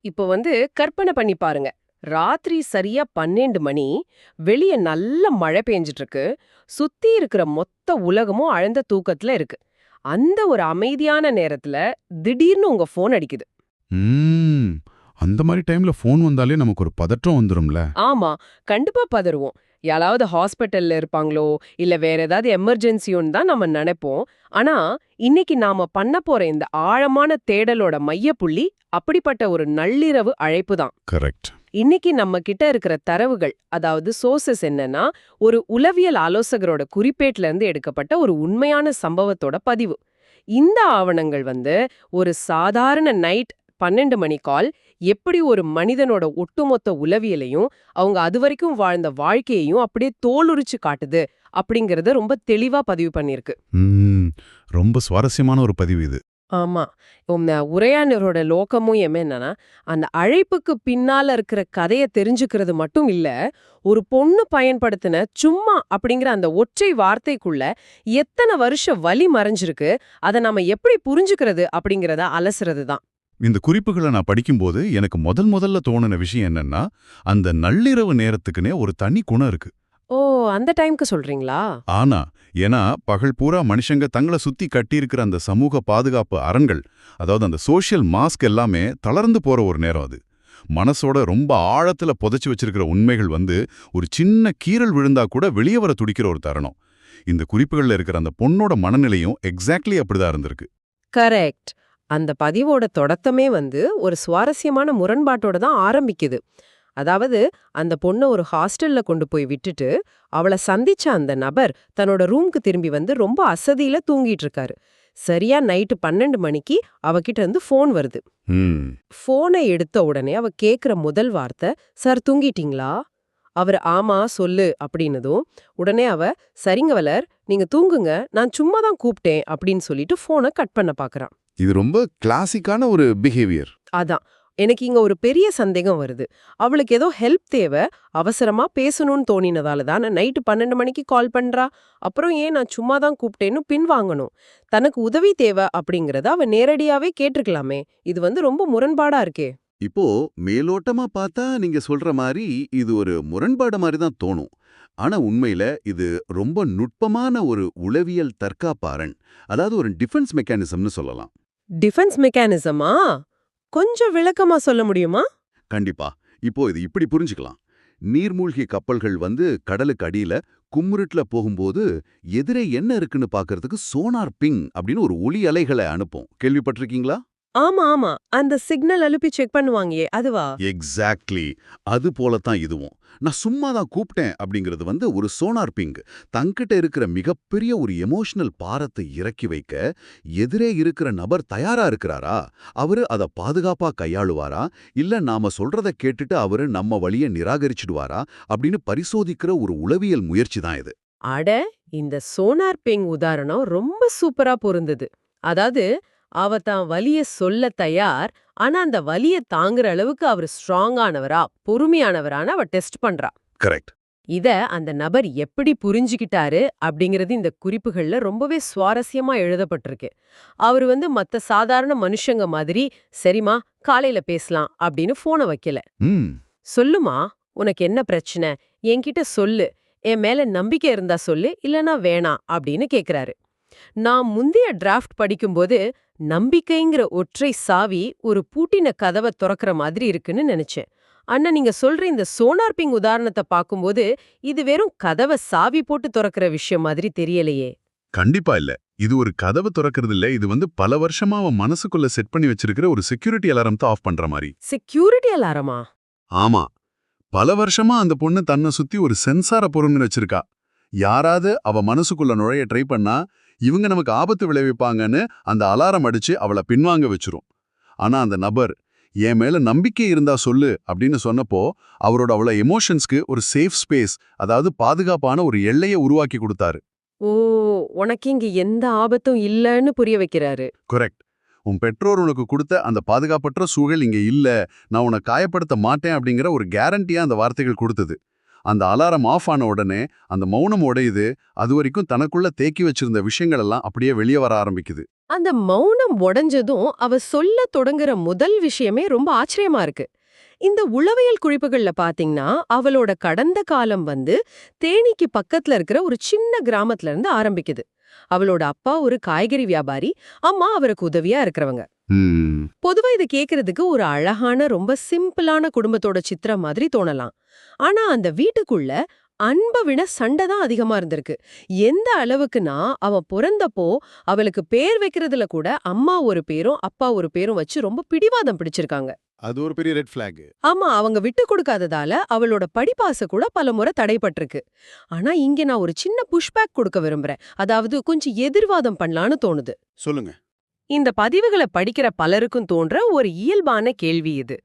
இப்போ கற்பனை பண்ணி பாருங்க. ராத்திரி சரியா 12 மணி, வெளிய நல்ல மழை பெஞ்சிட்டு இருக்கு. சுத்தி இருக்கிற மொத்த உலகமும் ஆழ்ந்த தூக்கத்துல இருக்கு. அந்த ஒரு அமைதியான நேரத்துல திடீர்னு உங்க ஃபோன் அடிக்குது. ம். அந்த மாரி டைம்ல ஃபோன் வந்தாலே நமக்கு ஒரு பதற்றம் வந்துரும்ல. ஆமா, கண்டிப்பா பதறுவோம். யாராவது ஹாஸ்பிட்டல்ல இருப்பாங்களோ, இல்ல வேற ஏதாவது எமர்ஜென்சியோன்னு தான் நம்ம நெனைப்போம். ஆனா, இன்னைக்கு நாம பண்ண போற இந்த ஆழமான தேடலோட மையப்புள்ளி அப்படிப்பட்ட ஒரு நள்ளிரவு அழைப்பு தான். கரெக்ட். இன்னைக்கு நம்ம கிட்ட இருக்கிற தரவுகள், அதாவது சோர்சஸ் என்னன்னா, ஒரு உளவியல் ஆலோசகரோட குறிப்பேட்ல இருந்து எடுக்கப்பட்ட ஒரு உண்மையான சம்பவத்தோட பதிவு. இந்த ஆவணங்கள் ஒரு சாதாரண நைட் 12 மணி கால் எப்படி ஒரு மனிதனோட ஒட்டுமொத்த உளவியலையும் அவங்க அதுவரைக்கும் வாழ்ந்த வாழ்க்கையையும் அப்படியே தோலுரிச்சு காட்டுது அப்படிங்கறத ரொம்ப தெளிவா பதிவு பண்ணிருக்கு. ம். ரொம்ப சுவாரஸ்யமான ஒரு பதிவு இது. ஆமா. இந்த உரையாடலோட நோக்கமும் என்னன்னா, அந்த அழைப்புக்கு பின்னால இருக்கிற கதைய தெரிஞ்சுக்கிறது மட்டும் இல்ல, ஒரு பொண்ணு பயன்படுத்தின சும்மா அப்படிங்கிற அந்த ஒற்றை வார்த்தைக்குள்ள எத்தனை வருஷ வலி மறைஞ்சிருக்கு, அத நாம எப்படி புரிஞ்சுக்கிறது அப்படிங்கறத அலசுறது தான். இந்த குறிப்புகள நான் படிக்கும்போது எனக்கு முதல்ல தோணுன விஷயம் என்னன்னா, அந்த நள்ளிரவு நேரத்துக்குன்னே ஒரு தனி குணம் இருக்கு. ஓ, அந்த டைம்க்கு சொல்றீங்களா? ஆனா, ஏன்னா பகல் பூரா மனுஷங்க தங்கள சுத்தி கட்டியிருக்கிற அந்த சமூக பாதுகாப்பு அரண்கள், அதாவது அந்த சோஷியல் மாஸ்க் எல்லாமே தளர்ந்து போற ஒரு நேரம் அது. மனசோட ரொம்ப ஆழத்துல புதைச்சு வச்சிருக்கிற உண்மைகள் ஒரு சின்ன கீறல் விழுந்தா கூட வெளியே வர துடிக்கிற ஒரு தருணம். இந்த குறிப்புகள்ல இருக்கிற அந்த பொண்ணோட மனநிலையும் எக்ஸாக்ட்லி அப்படிதான் இருந்திருக்கு. கரெக்ட். அந்த பதிவோட தொடக்கமே ஒரு சுவாரஸ்யமான முரண்பாட்டோட தான் ஆரம்பிக்குது. அதாவது, அந்த பொண்ண ஒரு ஹாஸ்டல்ல கொண்டு போய் விட்டுட்டு, அவள சந்திச்ச அந்த நபர் தன்னோட ரூம்க்கு திரும்பி ரொம்ப அசதியில தூங்கிட்டு இருக்காரு. சரியா நைட்டு 12 மணிக்கு அவகிட்ட இருந்து ஃபோன் வருது. ம். ஃபோனை எடுத்த உடனே அவ கேக்குற முதல் வார்த்தை, "சார் தூங்கிட்டீங்களா?" அவர் "ஆமா, சொல்லு" அப்படின்னதும், உடனே அவ "சரிங்க வளர், நீங்க தூங்குங்க, நான் சும்மா தான் கூப்பிட்டேன்" அப்படின்னு சொல்லிட்டு ஃபோனை கட் பண்ண பாக்குறா. இது ரொம்ப கிளாசிக்கான ஒரு பிஹேவியர். அதான். எனக்கு இங்க ஒரு பெரிய சந்தேகம் வருது. அவளுக்கு ஏதோ ஹெல்ப் தேவை, அவசரமா பேசணும்னு தோணினதால தானே நைட்டு 12 மணிக்கு கால் பண்றா. அப்புறம் ஏன் நான் சும்மா தான் கூப்பிட்டேன்னு பின்வாங்கணும். தனக்கு உதவி தேவை அப்படிங்கறத அவ நேரடியாவே கேட்டிருக்கலாமே. இது ரொம்ப முரண்பாடா இருக்கே. இப்போ மேலோட்டமா பார்த்தா நீங்க சொல்ற மாதிரி இது ஒரு முரண்பாடு மாதிரி தான் தோணும். ஆனா உண்மையில இது ரொம்ப நுட்பமான ஒரு உளவியல் தற்காப்பாரன், அதாவது ஒரு டிஃபென்ஸ் மெக்கானிசம்னு சொல்லலாம். டிஃபென்ஸ் மெக்கானிசமா? கொஞ்சம் விளக்கமா சொல்ல முடியுமா? கண்டிப்பா. இப்போ இது இப்படி புரிஞ்சுக்கலாம். நீர்மூழ்கி கப்பல்கள் கடலுக்கு அடியில கும்முருட்டுல போகும்போது எதிரே என்ன இருக்குன்னு பார்க்கறதுக்கு சோனார் பிங் அப்படின்னு ஒரு ஒலி அலைகளை அனுப்பும். கேள்விப்பட்டிருக்கீங்களா? ஆமா, ஆமா. அந்த சிக்னல் அனுப்பி செக் பண்ணுவாங்களே, அதுவா? எக்ஸாக்ட்லி. அது போலத்தான் இதுவும். நான் சும்மா தான் கூப்பிட்டேன் அப்படிங்கிறது ஒரு சோனார் பிங். தங்கிட்ட இருக்கிற மிகப்பெரிய ஒரு எமோஷனல் பாரத்தை இறக்கி வைக்க எதிரே இருக்கிற நபர் தயாரா இருக்கிறாரா, அவரு அதை பாதுகாப்பா கையாளுவாரா, இல்ல நாம சொல்றத கேட்டுட்டு அவரு நம்ம வழிய நிராகரிச்சிடுவாரா அப்படின்னு பரிசோதிக்கிற ஒரு உளவியல் முயற்சி தான் இது. அட, இந்த சோனார் பிங் உதாரணம் ரொம்ப சூப்பரா பொருந்தது. அதாவது, அவ தான் வலிய சொல்ல தயார், ஆனா அந்த வலிய தாங்குற அளவுக்கு அவர் ஸ்ட்ராங்கானவரா, பொறுமையானவரான அவ டெஸ்ட் பண்றா. கரெக்ட். இத அந்த நபர் எப்படி புரிஞ்சுக்கிட்டாரு அப்படிங்கிறது இந்த குறிப்புகள்ல ரொம்பவே சுவாரஸ்யமா எழுதப்பட்டிருக்கு. அவரு மத்த சாதாரண மனுஷங்க மாதிரி, "சரிம்மா, காலையில பேசலாம்" அப்படின்னு போன வைக்கல. ம். "சொல்லுமா, உனக்கு என்ன பிரச்சனை? என்கிட்ட சொல்லு. என் மேல நம்பிக்கை இருந்தா சொல்லு, இல்லனா வேணாம்" அப்படின்னு கேக்குறாரு. நான் முந்தைய டிராஃப்ட் படிக்கும்போது நம்பிக்கைங்கிற ஒற்றை சாவி ஒரு பூட்டின கதவை திறக்கிற மாதிரி இருக்குன்னு நினைச்சேன். ஆனா நீங்க சொல்ற இந்த சோனார் பிங் உதாரணத்தை பார்க்கும்போது இது வெறும் கதவை சாவி போட்டு திறக்கிற விஷயம் மாதிரி தெரியலையே. கண்டிப்பா இல்ல. இது ஒரு கதவு திறக்கிறது இல்ல. இது பல வருஷமா அவன் மனசுக்குள்ள செட் பண்ணி வச்சிருக்கிற ஒரு செக்யூரிட்டி அலாரம் தான் ஆஃப் பண்ற மாரி. செக்யூரிட்டி அலாரமா? ஆமா. பல வருஷமா அந்த பொண்ணு தன்னை சுத்தி ஒரு சென்சார பொருன்னு வச்சிருக்கா. யாராவது அவ மனசுக்குள்ள நுழைய ட்ரை பண்ணா, இவங்க நமக்கு ஆபத்து விளைவிப்பாங்கன்னு அந்த அலாரம் அடிச்சு அவளை பின்வாங்க வச்சிரும். ஆனா அந்த நபர், என் மேல நம்பிக்கை இருந்தா சொல்லு அப்படின்னு சொன்னப்போ, அவளோட எமோஷன்ஸ்க்கு ஒரு சேஃப் ஸ்பேஸ், அதாவது பாதுகாப்பான ஒரு எல்லையை உருவாக்கி கொடுத்தாரு. ஓ, உனக்கு இங்க எந்த ஆபத்தும் இல்லன்னு புரிய வைக்கிறாரு. கரெக்ட். உன் பெற்றோர் உனக்கு கொடுத்த அந்த பாதுகாப்பற்ற சூழல் இங்க இல்ல, நான் உன்னை காயப்படுத்த மாட்டேன் அப்படிங்கிற ஒரு கேரண்டியா அந்த வார்த்தைகள் கொடுத்தது. அந்த அலாரம் ஆஃப் ஆன உடனே அந்த மௌனம் உடையுது. அது வரைக்கும் தனக்குள்ள தேக்கி வச்சிருந்த விஷயங்கள் எல்லாம் அப்படியே வெளியே வர ஆரம்பிக்குது. அந்த மௌனம் உடைஞ்சதும் அவ சொல்ல தொடங்குற முதல் விஷயமே ரொம்ப ஆச்சரியமா இருக்கு. இந்த உளவியல் குறிப்புகள்ல பாத்தீங்கன்னா அவளோட கடந்த காலம் வந்து தேனிக்கு பக்கத்துல இருக்கிற ஒரு சின்ன கிராமத்துல இருந்து ஆரம்பிக்குது. அவளோட அப்பா ஒரு காய்கறி வியாபாரி, அம்மா அவருக்கு உதவியா இருக்கிறவங்க. ம், பொதுவா இது கேக்குறதுக்கு ஒரு அழகான ரொம்ப சிம்பிளான குடும்பத்தோட சித்திரம் மாதிரி தோணலாம். ஆனா அந்த வீட்டுக்குள்ள அன்பை விட சண்டை தான் அதிகமா இருந்திருக்கு. எந்த அளவுக்குன்னா அவ பிறந்தப்போ அவளுக்கு பேர் வைக்கிறதுல கூட அம்மா ஒரு பேரும் அப்பா ஒரு பேரும் வச்சு ரொம்ப பிடிவாதம் பிடிச்சிருக்காங்க. அது ஒரு பெரிய ரெட் ஃபிளாக். ஆமா, அவங்க விட்டு கொடுக்காததால அவளோட படிப்பாச கூட பலமுறை தடைபட்டிருக்கு. ஆனா இங்க நான் ஒரு சின்ன புஷ்பேக் கொடுக்க விரும்புறேன். அதாவது கொஞ்சம் எதிர்வாதம் பண்ணலான்னு தோணுது. சொல்லுங்க. இந்த பதிவுகளை படிக்கிற பலருக்கும் தோன்ற ஒரு இயல்பான கேள்வி இது.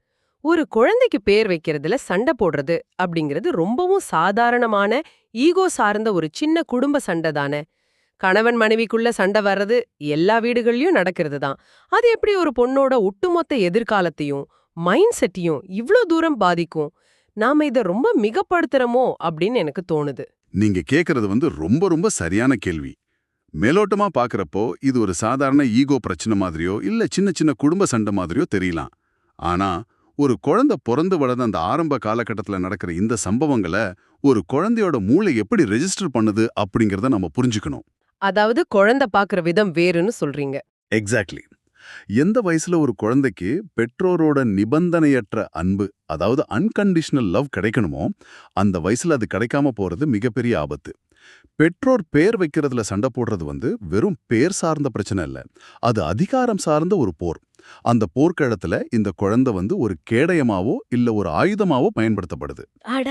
ஒரு குழந்தைக்கு பேர் வைக்கிறதுல சண்டை போடுறது அப்படிங்கிறது ரொம்பவும் சாதாரணமான ஈகோ சார்ந்த ஒரு சின்ன குடும்ப சண்டை தானே. கணவன் மனைவிக்குள்ள சண்டை வர்றது எல்லா வீடுகள்லயும் நடக்கிறது தான். அது எப்படி ஒரு பொண்ணோட ஒட்டுமொத்த எதிர்காலத்தையும் மைண்ட் செட்டையும் இவ்ளோ தூரம் பாதிக்கும்? நாம இத ரொம்ப மிகப்படுத்துறோமோ அப்படின்னு எனக்கு தோணுது. நீங்க கேக்குறது ரொம்ப ரொம்ப சரியான கேள்வி. மேலோட்டமா பாக்குறப்போ இது ஒரு சாதாரண ஈகோ பிரச்சனை மாதிரியோ இல்ல சின்ன சின்ன குடும்ப சண்டை மாதிரியோ தெரியலாம். ஆனா ஒரு குழந்தை பிறந்து வளர்ந்த அந்த ஆரம்ப காலகட்டத்துல நடக்கிற இந்த சம்பவங்களை ஒரு குழந்தையோட மூளை எப்படி ரெஜிஸ்டர் பண்ணுது அப்படிங்கறத நம்ம புரிஞ்சுக்கணும். அதாவது குழந்தை பாக்குற விதம் வேறுன்னு சொல்றீங்க. எக்ஸாக்ட்லி. எந்த வயசுல ஒரு குழந்தைக்கு பெற்றோரோட நிபந்தனையற்ற அன்பு, அதாவது அன்கண்டிஷனல் லவ் கிடைக்கணுமோ அந்த வயசுல அது கிடைக்காம போறது மிகப்பெரிய ஆபத்து. பெற்றோர் பேர் வைக்கிறதுல சண்டை போடுறது வெறும் பேர் சார்ந்த பிரச்சனை இல்ல, அது அதிகாரம் சார்ந்த ஒரு போர். அந்த போர்க்களத்துல இந்த குழந்தை ஒரு கேடயமாவோ இல்ல ஒரு ஆயுதமாவோ பயன்படுத்தப்படுது. அட,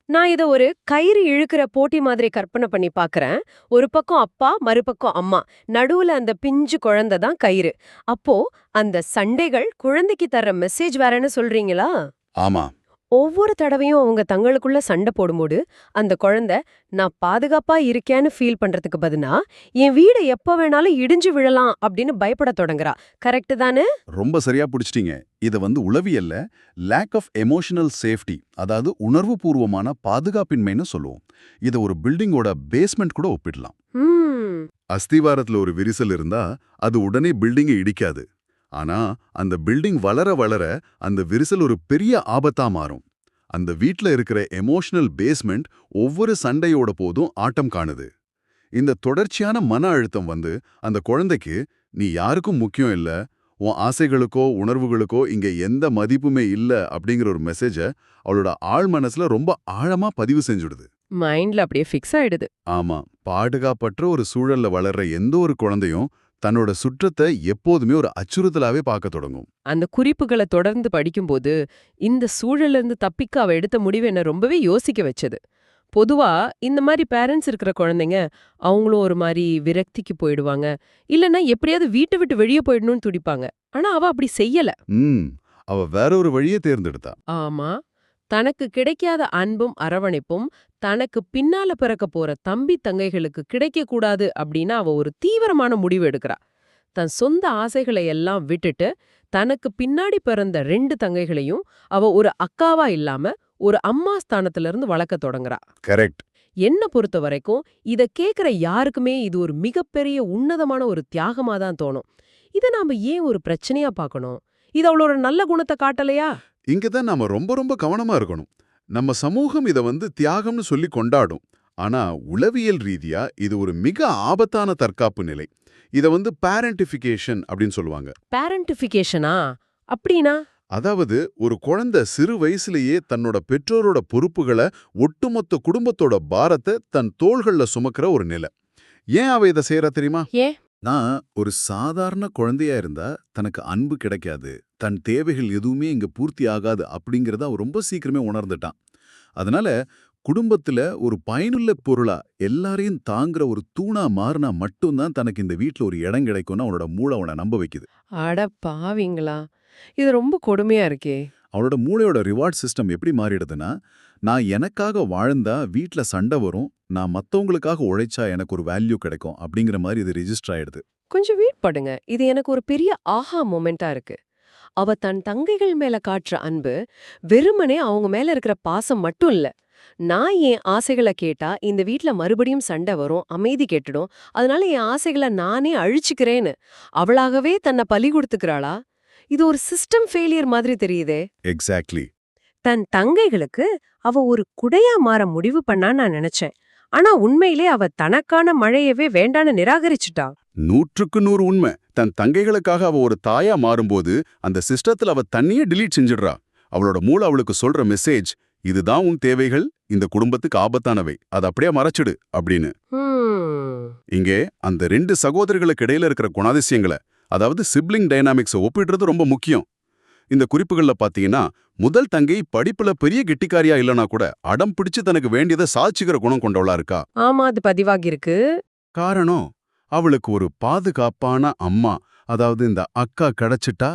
நான் இத ஒரு கயிறு இழுக்கிற போட்டி மாதிரி கற்பனை பண்ணி பாக்குறேன். ஒரு பக்கம் அப்பா, மறுபக்கம் அம்மா, நடுவுல அந்த பிஞ்சு குழந்தை தான் கயிறு. அப்போ அந்த சண்டைகள் குழந்தைக்கு தர்ற மெசேஜ் வேறன்னு சொல்றீங்களா? ஆமா. ஒவ்வொரு தடவையும் அவங்க தங்களுக்குள்ள சண்டை போடும்போது அந்த குழந்தை நான் பாதுகாப்பா இருக்கேன்னு ஃபீல் பண்றதுக்கு பதிலா என் வீடு எப்ப வேணாலும் இடிஞ்சு விழலாம் அப்படின்னு பயப்பட தொடங்குறா. கரெக்ட் தானே? ரொம்ப சரியா புடிச்சிட்டீங்க. இத உளவியல்ல லேக் ஆஃப் எமோஷனல் சேஃப்டி, அதாவது உணர்வுபூர்வமான பாதுகாப்பின்மைன்னு சொல்லுவோம். இத ஒரு பில்டிங்கோட பேஸ்மெண்ட் கூட ஒப்பிடலாம். ம். அஸ்திவாரத்துல ஒரு விரிசல் இருந்தா அது உடனே பில்டிங்கை இடிக்காது. ஆனா அந்த பில்டிங் வளர வளர அந்த விரிசல் ஒரு பெரிய ஆபத்தா மாறும். அந்த வீட்ல இருக்கிற எமோஷனல் பேஸ்மெண்ட் ஒவ்வொரு சண்டையோட போதும் ஆட்டம் காணுது. இந்த தொடர்ச்சியான மன அழுத்தம் அந்த குழந்தைக்கு நீ யாருக்கும் முக்கியம் இல்ல, உன் ஆசைகளுக்கோ உணர்வுகளுக்கோ இங்க எந்த மதிப்புமே இல்ல அப்படிங்கிற ஒரு மெசேஜ அவளோட ஆழ் மனசுல ரொம்ப ஆழமா பதிவு செஞ்சுடுது. மைண்ட்ல அப்படியே ஃபிக்ஸ் ஆயிடுது. ஆமா, பாதுகாப்பற்ற ஒரு சூழல்ல வளர்ற எந்த ஒரு குழந்தையும் தன்னோட சுற்றத்தை எப்போதுமே ஒரு அச்சுறுத்தலாவே பார்க்க தொடங்கும். அந்த குறிப்புகளை தொடர்ந்து படிக்கும்போது இந்த சூழல்ல இருந்து தப்பிக்க அவ எடுத்த முடிவு என்ன ரொம்பவே யோசிக்க வச்சது. பொதுவா இந்த மாதிரி பேரண்ட்ஸ் இருக்கிற குழந்தைங்க அவங்களும் ஒரு மாதிரி விரக்திக்கு போயிடுவாங்க, இல்லைன்னா எப்படியாவது வீட்டை விட்டு வெளியே போயிடணும்னு துடிப்பாங்க. ஆனா அவ அப்படி செய்யல. அவ வேற ஒரு வழியை தேர்ந்தெடுத்தா. ஆமா, தனக்கு கிடைக்காத அன்பும் அரவணைப்பும் தனக்கு பின்னால பிறக்க போற தம்பி தங்கைகளுக்கு கிடைக்க கூடாது அப்படின்னு அவ ஒரு தீவிரமான முடிவு எடுக்கிறா. தன் சொந்த ஆசைகளை எல்லாம் விட்டுட்டு தனக்கு பின்னாடி பிறந்த 2 தங்கைகளையும் அவ ஒரு அக்காவா இல்லாம ஒரு அம்மா ஸ்தானத்துல இருந்து வளர்க்க தொடங்குறா. கரெக்ட். என்ன பொறுத்த வரைக்கும் இத கேக்குற யாருக்குமே இது ஒரு மிகப்பெரிய உன்னதமான ஒரு தியாகமா தான் தோணும். இத நாம ஏன் ஒரு பிரச்சனையா பார்க்கணும்? இது அவளோட நல்ல குணத்தை காட்டலையா? இங்கதான் நாம ரொம்ப ரொம்ப கவனமா இருக்கணும். நம்ம சமூகம் இத தியாகம்னு சொல்லி கொண்டாடும். ஆனா உளவியல் ரீதியா இது ஒரு மிக ஆபத்தான தற்காப்பு நிலை. இத பேரண்டிஃபிகேஷன் அப்படின்னு சொல்லுவாங்க. பேரண்டிஃபிகேஷனா? அப்படின்னா? அதாவது ஒரு குழந்தை சிறு வயசுலயே தன்னோட பெற்றோரோட பொறுப்புகளை, ஒட்டுமொத்த குடும்பத்தோட பாரத்தை தன் தோள்கள்ல சுமக்கிற ஒரு நிலை. ஏன் அவ இதை செய்யறா தெரியுமா? ஏன்? நான் ஒரு சாதாரண குழந்தையா இருந்தா தனக்கு அன்பு கிடைக்காது, தன் தேவைகள் எதுவுமே இங்க பூர்த்தி ஆகாது அப்படிங்கறத அவ ரொம்ப சீக்கிரமே உணர்ந்துட்டான். அதனால குடும்பத்துல ஒரு பயனுள்ள பொருளா எல்லாரையும் தாங்குற ஒரு தூணா மாறினா மட்டும்தான் தனக்கு இந்த வீட்ல ஒரு இடம் கிடைக்கும்னு அவனோட மூளை அவனை நம்ப வைக்குது. அட பாவிங்களா, இது ரொம்ப கொடுமையா இருக்கே. அவளோட மூளையோட ரிவார்ட் சிஸ்டம் எப்படி மாறிடுதுன்னா, நான் எனக்காக வாழ்ந்தா வீட்ல சண்டை வரும், நான் மத்தவங்களுக்காக உழைச்சா எனக்கு ஒரு வேல்யூ கிடைக்கும் அப்படிங்கிற மாதிரி இது ரெஜிஸ்டர் ஆயிடுது. கொஞ்சம் வெயிட் பண்ணுங்க, இது எனக்கு ஒரு பெரிய ஆஹா மொமெண்டா இருக்கு. அவ தன் தங்கைகள் மேல காட்டுற அன்பு வெறுமனே அவங்க மேல இருக்கிற பாசம் மட்டும் இல்ல, நான் என் ஆசைகளை கேட்டா இந்த வீட்ல மறுபடியும் சண்டை வரும், அமைதி கெட்டுடும், அதனால என் ஆசைகளை நானே அழிச்சுக்கிறேன்னு அவளாகவே தன்னை பலி கொடுத்துக்கிறாளா? இது ஒரு சிஸ்டம் ஃபெயிலியர் மாதிரி தெரியுதே. எக்ஸாக்ட்லி. தன் தங்கைகளுக்கு அவ ஒரு குடையா மாற முடிவு பண்ணான்னு நான் நினைச்சேன். ஆனா உண்மையிலே அவ தனக்கான மழையவே வேண்டான்னு நிராகரிச்சுட்டா. 100% உண்மை. தன் தங்கைகளுக்காக அவ ஒரு தாயா மாறும்போது அந்த சிஸ்டத்துல அவ தண்ணியே டிலீட் செஞ்சிடுறா. அவளோட மூளை அவளுக்கு சொல்ற மெசேஜ், இதுதான் உன் தேவைகள், இந்த குடும்பத்துக்கு ஆபத்தானவை, அதை அப்படியே மறைச்சிடு அப்படின்னு. இங்கே அந்த 2 சகோதரிகளுக்கு இடையில இருக்கிற குணாதிசயங்களை, அதாவது சிப்ளிங் டைனாமிக்ஸை ஒப்பிடுறது ரொம்ப முக்கியம். இந்த குறிப்புகள்ல பாத்தீங்கன்னா, முதல் தங்கை படிப்புல பெரிய கெட்டிக்காரியா இல்லனா கூட அடம் பிடிச்சு தனக்கு வேண்டியதை சாதிச்சுக்கிற குணம் கொண்டவளா இருக்கா. ஆமா, அது பதிவாகி இருக்கு. காரணம், அவளுக்கு ஒரு பாதுகாப்பான அம்மா, அதாவது இந்த அக்கா கிடைச்சிட்டா,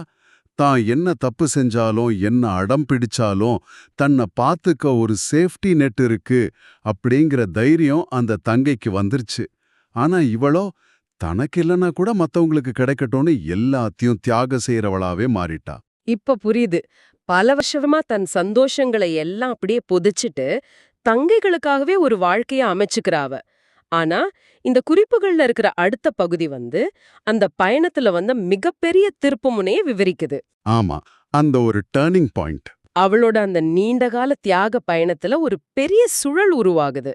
தான் என்ன தப்பு செஞ்சாலும் என்ன அடம் பிடிச்சாலும் தன்னை பார்த்துக்க ஒரு சேஃப்டி நெட் இருக்கு அப்படிங்கிற தைரியம் அந்த தங்கைக்கு வந்துருச்சு. ஆனா இவளோ தனக்கு இல்லைன்னா கூட மத்தவங்களுக்கு கிடைக்கட்டும்னு எல்லாத்தையும் தியாகம் செய்யறவளாவே மாறிட்டா. இப்ப புரியுது. பல வருஷமா தன் சந்தோஷங்களை எல்லாம் அப்படியே புதைச்சிட்டு தங்கைகளுக்காகவே ஒரு வாழ்க்கைய அமைச்சுக்கிறாவ. ஆனா இந்த குறிப்புகள்ல இருக்கிற அடுத்த பகுதி அந்த பயணத்துல மிகப்பெரிய திருப்புமுனையை விவரிக்குது. ஆமா, அந்த ஒரு டர்னிங் பாயிண்ட். அவளோட அந்த நீண்டகால தியாக பயணத்துல ஒரு பெரிய சுழல் உருவாகுது.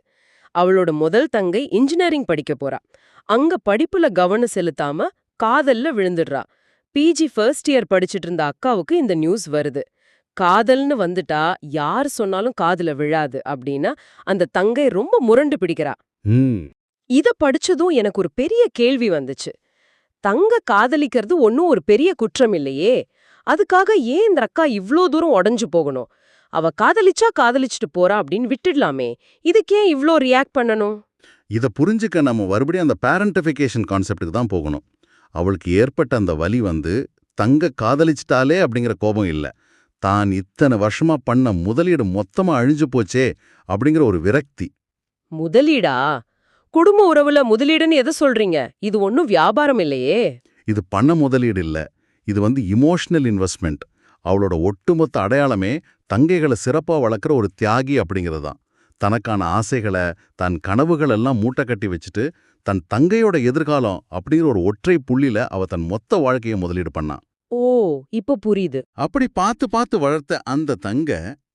அவளோட முதல் தங்கை இன்ஜினியரிங் படிக்க போறா. அங்க படிப்புல கவனம் செலுத்தாம காதல்ல விழுந்துடுறா. பிஜி ஃபர்ஸ்ட் இயர் படிச்சிட்டு இருந்த அக்காவுக்கு இந்த நியூஸ் வருது. காதல்னு வந்துட்டா யார் சொன்னாலும் காதுல விழாது அப்படின்னா அந்த தங்கை ரொம்ப முரண்டு பிடிக்கிறா. இத படிச்சதும் எனக்கு ஒரு பெரிய கேள்வி வந்துச்சு. தங்க காதலிக்கிறது ஒன்னும் ஒரு பெரிய குற்றம் இல்லையே, அதுக்காக ஏன் இந்த அக்கா இவ்ளோ தூரம் உடைஞ்சு போகணும்? அவ காதலிச்சா காதலிச்சுட்டு போறா அப்படின்னு விட்டுடலாமே, இதுக்கே இவ்ளோ ரியாக்ட் பண்ணணும்? இத புரிஞ்சுக்க நம்ம மறுபடியும் அந்த பேரண்டிஃபிகேஷன் கான்செப்டுக்கு தான் போகணும். அவளுக்கு ஏற்பட்ட அந்த வலி தங்க காதலிச்சிட்டாலே அப்படிங்கிற கோபம் இல்ல, தான் இத்தனை வருஷமா பண்ண முதலீடு மொத்தமா அழிஞ்சு போச்சே அப்படிங்கிற ஒரு விரக்தி. முதலீடா? குடும்ப உறவுல முதலீடுன்னு எதை சொல்றீங்க? இது ஒன்னும் வியாபாரம் இல்லையே. இது பண முதலீடு இல்ல, இது இமோஷனல் இன்வெஸ்ட்மெண்ட். அவளோட ஒட்டுமொத்த அடையாளமே தங்கைகளை சிறப்பா வளர்க்குற ஒரு தியாகி அப்படிங்கிறது தான். தனக்கான ஆசைகளை, தன் கனவுகள் எல்லாம் மூட்டை கட்டி வச்சுட்டு தன் தங்கையோட எதிர்காலம் அப்படிங்கிற ஒரு ஒற்றை புள்ளில அவ தன் மொத்த வாழ்க்கையை முதலீடு பண்ணா. ஓ, இப்ப புரியுது. அப்படி பார்த்து பார்த்து வளர்த்த அந்த தங்க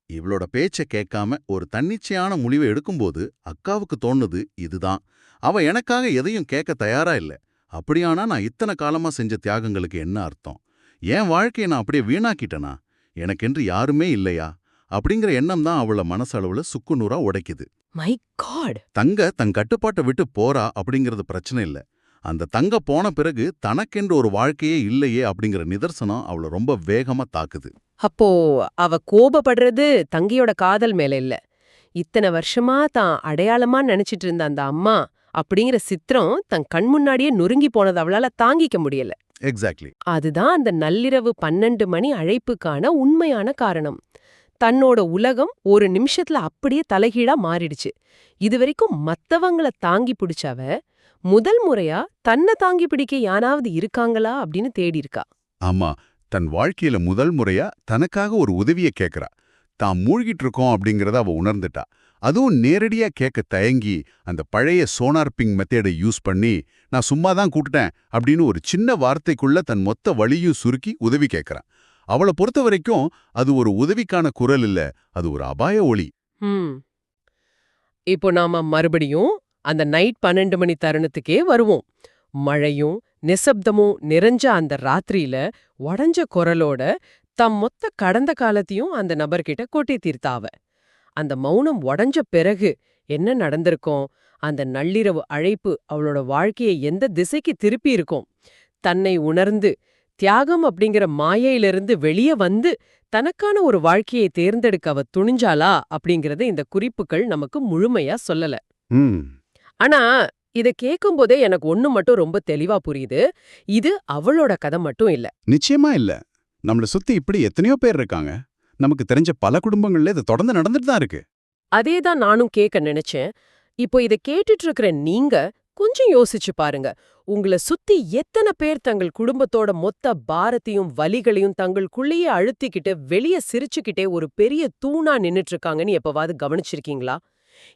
இவளோட பேச்ச கேட்காம ஒரு தன்னிச்சையான முடிவை எடுக்கும்போது அக்காவுக்கு தோணுது, இதுதான், அவ எனக்காக எதையும் கேட்க தயாரா இல்ல. அப்படியானா நான் இத்தனை காலமா செஞ்ச தியாகங்களுக்கு என்ன அர்த்தம்? என் வாழ்க்கையை நான் அப்படியே வீணாக்கிட்டனா? எனக்கென்று யாருமே இல்லையா? அப்படிங்கிற எண்ணம் தான் அவள மனசளவுல சுக்குநூறா உடைக்குது. My God! தங்க தன் கட்டுப்பாட்டை விட்டு போறா அப்படிங்கிறது பிரச்சனை இல்ல, அந்த தங்க போன பிறகு தனக்கென்று ஒரு வாழ்க்கையே இல்லையே அப்படிங்கிற நிதர்சனம் அவளை ரொம்ப வேகமா தாக்குது. அப்போ அவ கோபப்படுறது தங்கையோட காதல் மேல இல்ல, இத்தனை வருஷமா தான் அடையாளமா நினைச்சிட்டு இருந்த அந்த அம்மா அப்படிங்கிற சித்திரம் தன் கண் முன்னாடியே நொறுங்கி போனது அவளால தாங்கிக்க முடியல. எக்ஸாக்ட்லி. அதுதான் அந்த நள்ளிரவு 12 மணி அழைப்புக்கான உண்மையான காரணம். தன்னோட உலகம் ஒரு நிமிஷத்துல அப்படியே தலைகீழா மாறிடுச்சு. இதுவரைக்கும் மத்தவங்கள தாங்கி பிடிச்சவ முதல் முறையா தன்னை தாங்கி பிடிக்க யாராவது இருக்காங்களா அப்படின்னு தேடி இருக்கா. ஆமா, தன் வாழ்க்கையில முதல் முறையா தனக்காக ஒரு உதவிய கேட்கறா. தான் மூழ்கிட்டு இருக்கோம் அப்படிங்கறத அவ உணர்ந்துட்டா. அதுவும் நேரடியா கேட்க தயங்கி அந்த பழைய சோனார்பிங் மெத்தேடை யூஸ் பண்ணி, நான் சும்மா தான் கூப்பிட்டேன் அப்படின்னு ஒரு சின்ன வார்த்தைக்குள்ள தன் மொத்த வலியும் சுருக்கி உதவி கேட்கறான். அவளை பொறுத்த வரைக்கும் அது ஒரு உதவிக்கான குரல் இல்ல, அது ஒரு அபாய ஒலி. இப்போ நாம மறுபடியும் அந்த நைட் 12 மணி தருணத்துக்கே வருவோம். மழையும் நிசப்தமும் நிறைஞ்ச அந்த ராத்திரியில உடஞ்ச குரலோட தம் மொத்த கடந்த காலத்தையும் அந்த நபர்கிட்ட கொட்டி தீர்த்தாவ. அந்த மௌனம் உடஞ்ச பிறகு என்ன நடந்திருக்கும்? அந்த நள்ளிரவு அழைப்பு அவளோட வாழ்க்கையை எந்த திசைக்கு திருப்பி இருக்கும்? தன்னை உணர்ந்து தியாகம் அப்படிங்கிற மாயையிலிருந்து வெளியே தனக்கான ஒரு வாழ்க்கையை தேர்ந்தெடுக்க அவ துணிஞ்சாளா அப்படிங்கறத இந்த குறிப்புகள் நமக்கு முழுமையா சொல்லல. ஆனா இத கேட்கும்போதே எனக்கு ஒண்ணு மட்டும் ரொம்ப தெளிவா புரியுது. இது அவளோட கதை மட்டும் இல்ல. நிச்சயமா இல்ல. நம்மள சுத்தி இப்படி எத்தனையோ பேர் இருக்காங்க. நமக்கு தெரிஞ்ச பல குடும்பங்கள்ல இது தொடர்ந்து நடந்துட்டு தான் இருக்கு. அதேதான் நானும் கேட்க நினைச்சேன். இப்போ இத கேட்டுட்டு இருக்கிற நீங்க கொஞ்சம் யோசிச்சு பாருங்க. உங்கள சுத்தி எத்தனை பேர் தங்கள் குடும்பத்தோட மொத்த பாரத்தையும் வலிகளையும் தங்களுக்குள்ளேயே அழுத்திக்கிட்டு வெளிய சிரிச்சுக்கிட்டே ஒரு பெரிய தூணா நின்னுட்டு இருக்காங்கன்னு எப்பவாவது கவனிச்சிருக்கீங்களா?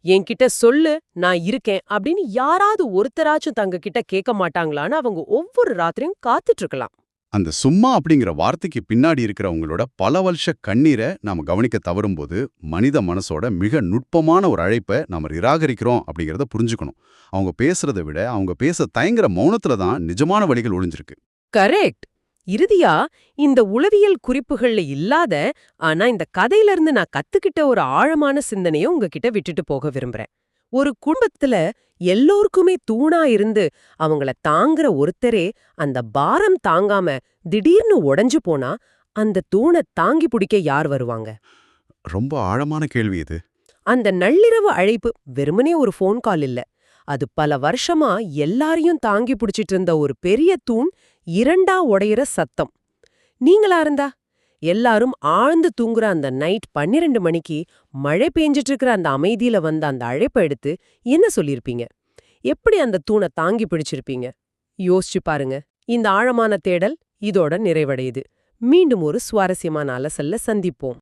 என்கிட்ட சொல்லு, நான் இருக்கேன் அப்படின்னு யாராவது ஒருத்தராச்சும் தங்க கிட்ட கேட்க மாட்டாங்களான்னு அவங்க ஒவ்வொரு ராத்திரியும் காத்துட்டு இருக்கலாம். அந்த சும்மா அப்படிங்கிற வார்த்தைக்கு பின்னாடி இருக்கிறவங்களோட பல வருஷ கண்ணீரை நாம கவனிக்க தவறும்போது மனித மனசோட மிக நுட்பமான ஒரு அழைப்பை நாம நிராகரிக்கிறோம் அப்படிங்கிறத புரிஞ்சுக்கணும். அவங்க பேசுறதை விட அவங்க பேச தயங்குற மௌனத்துல தான் நிஜமான வழிகள் ஒளிஞ்சிருக்கு. கரெக்ட். இறுதியா, இந்த உளவியல் குறிப்புகள்ல இல்லாத, ஆனா இந்த கதையில இருந்து நான் கத்துக்கிட்ட ஒரு ஆழமான சிந்தனையை உங்ககிட்ட விட்டுட்டு போக விரும்புறேன். ஒரு குடும்பத்துல எல்லோருக்குமே தூணா இருந்து அவங்கள தாங்குற ஒருத்தரே அந்த பாரம் தாங்காம திடீர்னு உடைஞ்சு போனா, அந்த தூணை தாங்கி பிடிக்க யார் வருவாங்க? ரொம்ப ஆழமான கேள்வி இது. அந்த நள்ளிரவு அழைப்பு வெறுமனே ஒரு ஃபோன் கால் இல்ல. அது பல வருஷமா எல்லாரையும் தாங்கி பிடிச்சிட்டு இருந்த ஒரு பெரிய தூண் இரண்டா உடையிற சத்தம். நீங்களா இருந்தா எல்லாரும் ஆழ்ந்து தூங்குற அந்த நைட் 12 மணிக்கு மழை பெஞ்சிட்டு இருக்கிற அந்த அமைதியில வந்த அந்த அழைப்பை எடுத்து என்ன சொல்லிருப்பீங்க? எப்படி அந்த தூணை தாங்கி பிடிச்சிருப்பீங்க? யோசிச்சு பாருங்க. இந்த ஆழமான தேடல் இதோட நிறைவடையுது. மீண்டும் ஒரு சுவாரஸ்யமான அலசல்ல சந்திப்போம்.